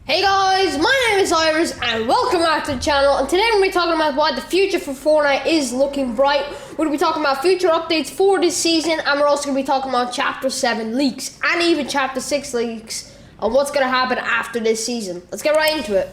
Hey guys, my name is Iris and welcome back to the channel, and today we're going to be talking about why the future for Fortnite is looking bright. We're going to be talking about future updates for this season, and we're also going to be talking about Chapter 7 leaks and even Chapter 6 leaks on what's going to happen after this season. Let's get right into it.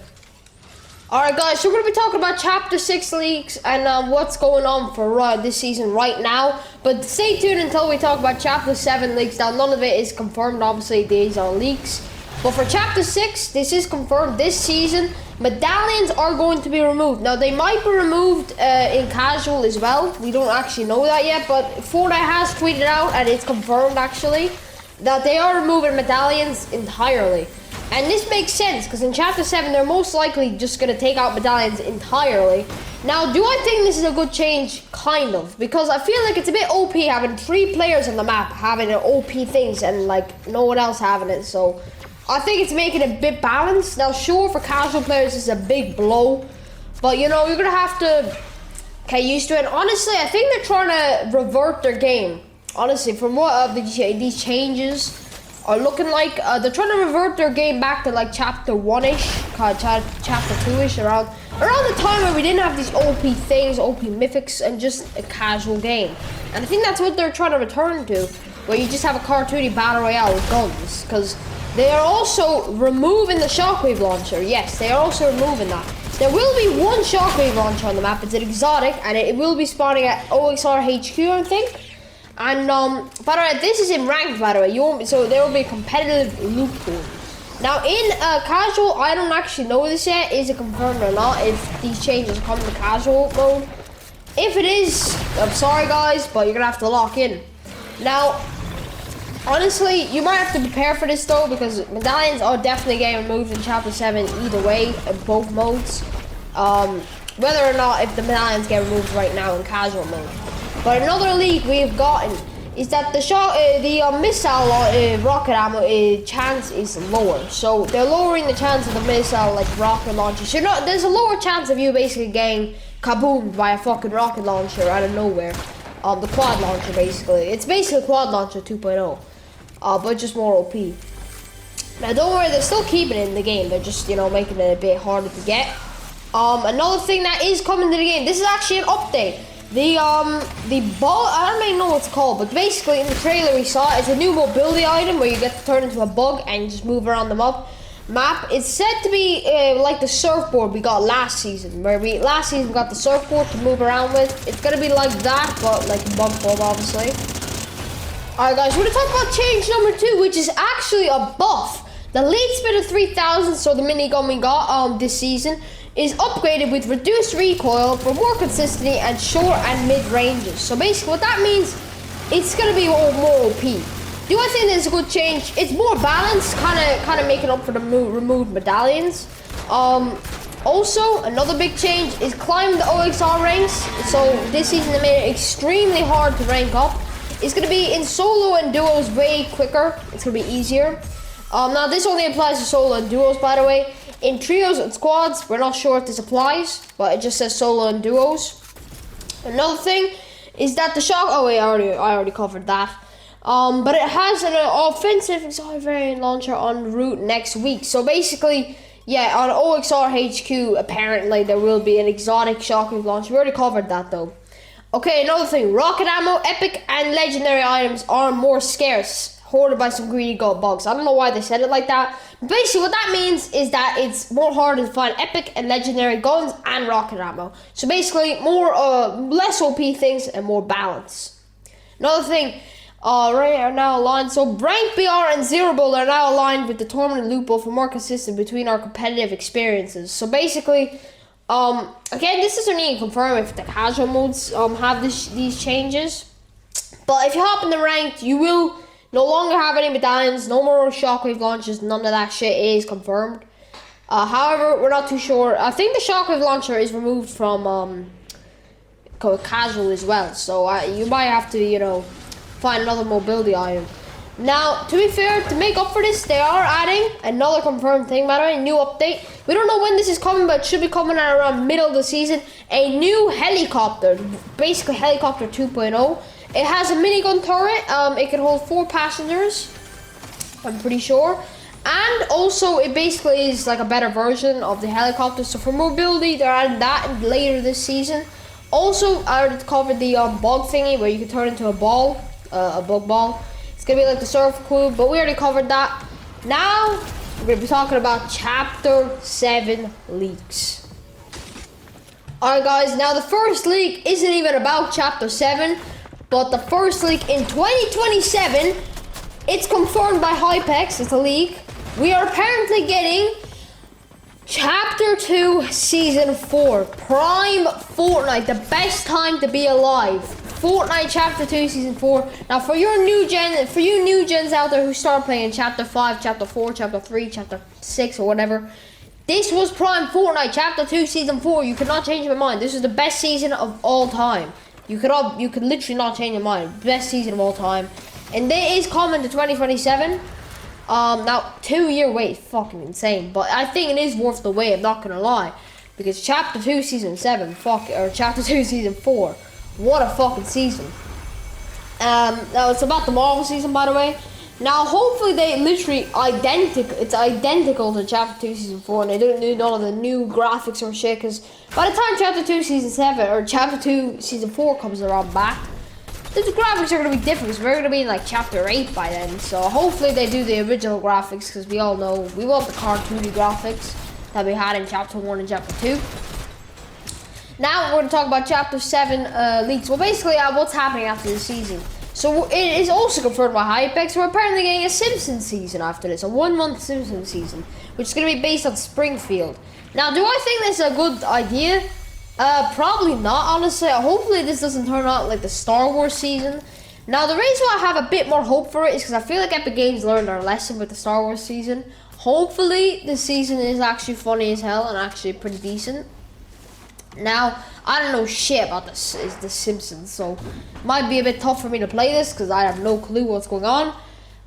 Alright guys, so we're going to be talking about Chapter 6 leaks and what's going on for this season right now. But stay tuned until we talk about Chapter 7 leaks. Now none of it is confirmed, obviously these are leaks. But for Chapter 6, this is confirmed this season. Medallions are going to be removed. Now, they might be removed in casual as well. We don't actually know that yet, but Fortnite has tweeted out, and it's confirmed actually, that they are removing medallions entirely. And this makes sense, because in Chapter 7, they're most likely just going to take out medallions entirely. Now, do I think this is a good change? Kind of. Because I feel like it's a bit OP having 3 players on the map having OP things and, like, no one else having it, so I think it's making it a bit balanced. Now, sure, for casual players, it's a big blow. But, you know, you're going to have to get used to it. Honestly, I think they're trying to revert their game. Honestly, from what these changes are looking like, they're trying to revert their game back to, like, Chapter 1-ish, Chapter 2-ish, around the time where we didn't have these OP things, OP mythics, and just a casual game. And I think that's what they're trying to return to, where you just have a cartoony battle royale with guns. Because they are also removing the shockwave launcher. Yes, they are also removing that. There will be one shockwave launcher on the map. It's an exotic, and it will be spawning at OXR HQ, I think. And by the way, this is in ranked. By the way, so there will be a competitive loot pool. Now in casual, I don't actually know this yet. Is it confirmed or not? If these changes come to casual mode. If it is, I'm sorry guys, but you're gonna have to lock in. Now, honestly, you might have to prepare for this though, because medallions are definitely getting removed in Chapter 7 either way, in both modes. Whether or not if the medallions get removed right now in casual mode. But another leak we've gotten is that the missile rocket ammo chance is lower. So they're lowering the chance of the missile like rocket launcher. So there's a lower chance of you basically getting kaboomed by a fucking rocket launcher out of nowhere. The quad launcher basically. It's basically quad launcher 2.0. But just more OP. Now don't worry, they're still keeping it in the game. They're just, you know, making it a bit harder to get. Another thing that is coming to the game, this is actually an update. The ball, I don't even know what it's called, but basically in the trailer we saw, it's a new mobility item where you get to turn into a bug and just move around the map. It's said to be like the surfboard we got last season, where last season got the surfboard to move around with. It's gonna be like that, but like bug form, obviously. Alright guys, we're gonna talk about change number 2, which is actually a buff. The lead speed of 3000, so the minigun we got this season, is upgraded with reduced recoil for more consistency and short and mid ranges. So basically what that means, it's gonna be more OP. Do I think there's a good change? It's more balanced, kind of making up for the removed medallions. Also, another big change is climbing the OXR ranks. So this season they made it extremely hard to rank up. It's going to be in solo and duos way quicker. It's going to be easier. Now, this only applies to solo and duos, by the way. In trios and squads, we're not sure if this applies, but it just says solo and duos. Another thing is that the shock... Oh, wait, I already covered that. But it has an offensive exotic variant launcher en route next week. So basically, yeah, on OXR HQ, apparently, there will be an exotic shockwave launcher. We already covered that, though. Okay, another thing, rocket ammo, epic, and legendary items are more scarce, hoarded by some greedy gold bugs. I don't know why they said it like that. Basically, what that means is that it's more hard to find epic and legendary guns and rocket ammo. So basically, less OP things and more balance. Another thing, are now aligned. So Rank BR and Zero Bull are now aligned with the Tournament Loophole for more consistent between our competitive experiences. So basically, again, this doesn't even confirm if the casual modes have these changes. But if you hop in the ranked, you will no longer have any medallions, no more shockwave launchers, none of that shit is confirmed. However, we're not too sure. I think the shockwave launcher is removed from casual as well. So you might have to, you know, find another mobility item. Now, to be fair, to make up for this, they are adding another confirmed thing, by the way, new update. We don't know when this is coming, but it should be coming out around middle of the season. A new helicopter, basically helicopter 2.0. It has a minigun turret. It can hold 4 passengers, I'm pretty sure. And also, it basically is like a better version of the helicopter. So for mobility, they're adding that later this season. Also, I already covered the bug thingy where you can turn into a ball, a bug ball. It's gonna be like the surf clue, but we already covered that. Now, we're gonna be talking about Chapter 7 leaks. Alright guys, now the first leak isn't even about Chapter 7, but the first leak in 2027, it's confirmed by Hypex, it's a leak. We are apparently getting Chapter 2 Season 4, Prime Fortnite, the best time to be alive. Fortnite Chapter 2 Season 4. Now for you new gens out there who start playing Chapter 5, Chapter 4, Chapter 3, Chapter 6 or whatever, this was Prime Fortnite Chapter 2 Season 4. You could not change your mind. This is the best season of all time. You could literally not change your mind. Best season of all time. And it is coming to 2027. Now 2-year wait, fucking insane. But I think it is worth the wait, I'm not gonna lie. Because Chapter 2 Season 7, Chapter 2 Season 4. What a fucking season. Now it's about the Marvel season, by the way. Now hopefully they literally it's identical to Chapter 2 Season 4 and they don't do none of the new graphics or shit, because by the time Chapter 2 Season 7 or Chapter 2 Season 4 comes around back, the graphics are going to be different, because we're going to be in like Chapter 8 by then. So hopefully they do the original graphics, because we all know we want the cartoony graphics that we had in Chapter 1 and Chapter 2. Now we're going to talk about Chapter 7 leaks. Well, basically what's happening after the season. So it is also confirmed by Hypex. We're apparently getting a Simpsons season after this, a 1-month Simpsons season, which is going to be based on Springfield. Now, do I think this is a good idea? Probably not, honestly. Hopefully this doesn't turn out like the Star Wars season. Now, the reason why I have a bit more hope for it is because I feel like Epic Games learned their lesson with the Star Wars season. Hopefully this season is actually funny as hell and actually pretty decent. Now, I don't know shit about the Simpsons, so it might be a bit tough for me to play this because I have no clue what's going on.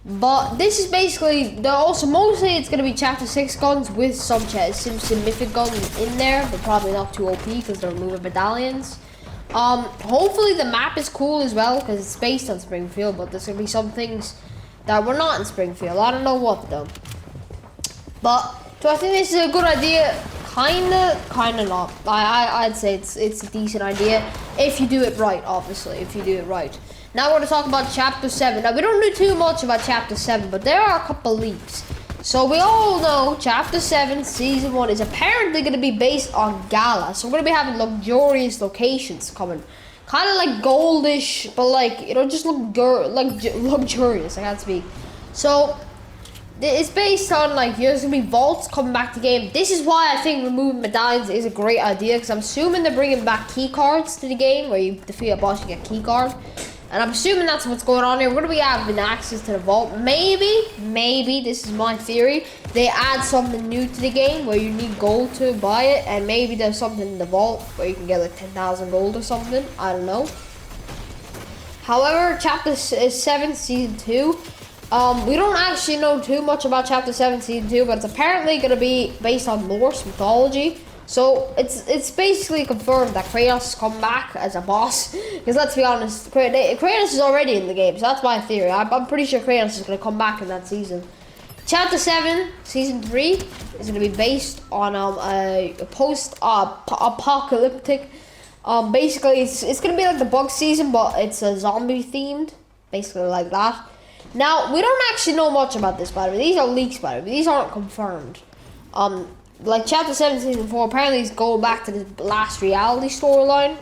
But this is basically, mostly it's going to be Chapter 6 guns with some Simpson mythic guns in there, but probably not too OP because they're moving medallions. Hopefully the map is cool as well because it's based on Springfield, but there's going to be some things that were not in Springfield. I don't know what though. But, do I think this is a good idea? Kinda not. I'd say it's a decent idea if you do it right, obviously, if you do it right. Now we're going to talk about Chapter 7. Now we don't know too much about Chapter 7, but there are a couple leaks. So we all know Chapter 7 Season 1 is apparently going to be based on Gala. So we're going to be having luxurious locations coming. Kind of like goldish, but like, you know, just luxurious, I can't speak. So it's based on like there's gonna be vaults coming back to the game. This is why I think removing medallions is a great idea, because I'm assuming they're bringing back key cards to the game where you defeat a boss, you get a key card, and I'm assuming that's what's going on here. We're gonna be having access to the vault. Maybe this is my theory. They add something new to the game where you need gold to buy it, and maybe there's something in the vault where you can get like 10,000 gold or something. I don't know. However, Chapter 7 Season 2. We don't actually know too much about Chapter 7 Season 2, but it's apparently going to be based on Norse mythology. So it's basically confirmed that Kratos is coming back as a boss. Because let's be honest, Kratos is already in the game, so that's my theory. I'm pretty sure Kratos is going to come back in that season. Chapter 7 Season 3 is going to be based on a post-apocalyptic. Basically, it's going to be like the bug season, but it's a zombie themed, basically like that. Now, we don't actually know much about this, by the way. These are leaks, by the way. These aren't confirmed. Like Chapter 7 Season 4, apparently it's going back to the last reality storyline.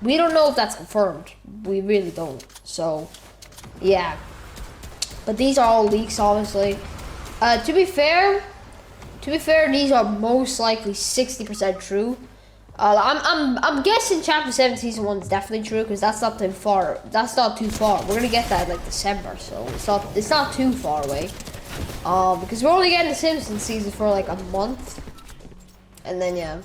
We don't know if that's confirmed. We really don't. So, yeah. But these are all leaks, obviously. To be fair, these are most likely 60% true. I'm guessing Chapter 7 Season 1 is definitely true, because that's not too far. That's not too far. We're gonna get that in like December, so it's not too far away. Because we're only getting the Simpsons season for like a month, and then yeah.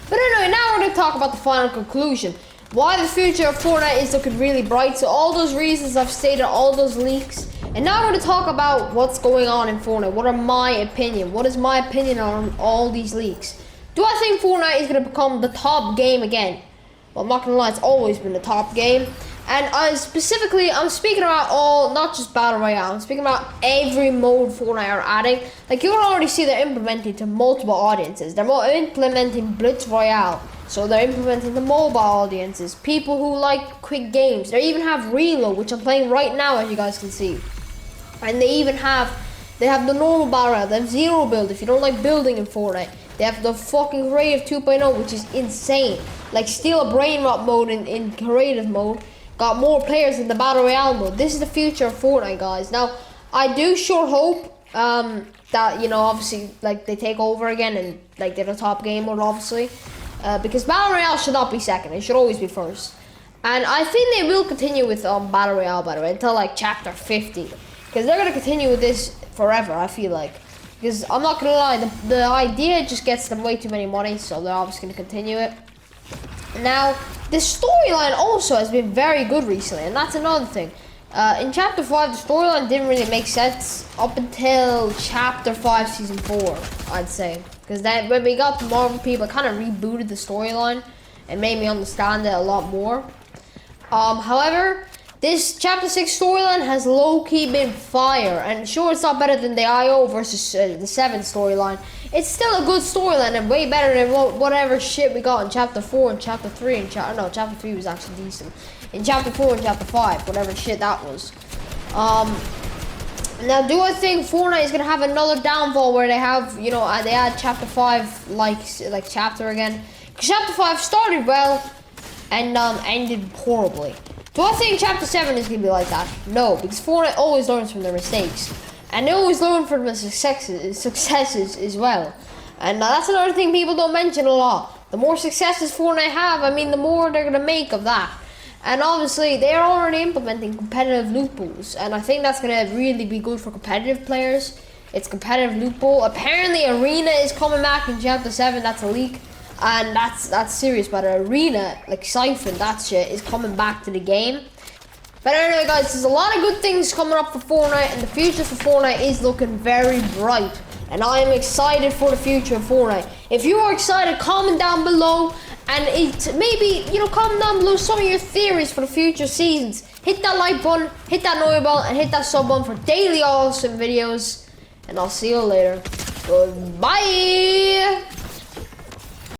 But anyway, now we're gonna talk about the final conclusion. Why the future of Fortnite is looking really bright. So all those reasons I've stated, all those leaks. And now we're going to talk about what's going on in Fortnite. What are my opinion? What is my opinion on all these leaks? Do I think Fortnite is going to become the top game again? Well, I'm not going to lie, it's always been the top game. And specifically, I'm speaking about all, not just Battle Royale, I'm speaking about every mode Fortnite are adding. Like, you can already see they're implementing to multiple audiences. They're implementing Blitz Royale, so they're implementing the mobile audiences, people who like quick games. They even have Reload, which I'm playing right now, as you guys can see. And they have the normal Battle Royale, they have Zero Build if you don't like building in Fortnite. They have the fucking Creative 2.0, which is insane. Like, Steal a Brain Rot mode in Creative mode. Got more players in the Battle Royale mode. This is the future of Fortnite, guys. Now, I do sure hope that, you know, obviously, like, they take over again and, like, they're the top game mode, obviously. Because Battle Royale should not be second. It should always be first. And I think they will continue with Battle Royale, by the way, until, like, Chapter 50. Because they're going to continue with this forever, I feel like. Because, I'm not going to lie, the idea just gets them way too many money, so they're obviously going to continue it. Now, the storyline also has been very good recently, and that's another thing. In Chapter 5, the storyline didn't really make sense up until Chapter 5, Season 4, I'd say. Because when we got the Marvel people, it kind of rebooted the storyline and made me understand it a lot more. However, this Chapter 6 storyline has low-key been fire, and sure, it's not better than the IO versus the 7 storyline. It's still a good storyline and way better than whatever shit we got in Chapter 4 and Chapter 3 and Chapter 3 was actually decent. In Chapter 4 and Chapter 5, whatever shit that was. Now, do I think Fortnite is gonna have another downfall where they have, you know, they add Chapter 5 like chapter again? Because Chapter 5 started well and ended horribly. Do I think Chapter 7 is gonna be like that? No, because Fortnite always learns from their mistakes. And they always learn from the successes as well. And that's another thing people don't mention a lot. The more successes Fortnite have, I mean, the more they're going to make of that. And obviously, they are already implementing competitive loot pools. And I think that's going to really be good for competitive players. It's competitive loot pool. Apparently, Arena is coming back in Chapter 7. That's a leak. And that's serious. But Arena, like Siphon, that shit, is coming back to the game. But anyway, guys, there's a lot of good things coming up for Fortnite, and the future for Fortnite is looking very bright. And I am excited for the future of Fortnite. If you are excited, comment down below, and maybe, you know, comment down below some of your theories for the future seasons. Hit that like button, hit that notification button, and hit that sub button for daily awesome videos. And I'll see you later. Goodbye.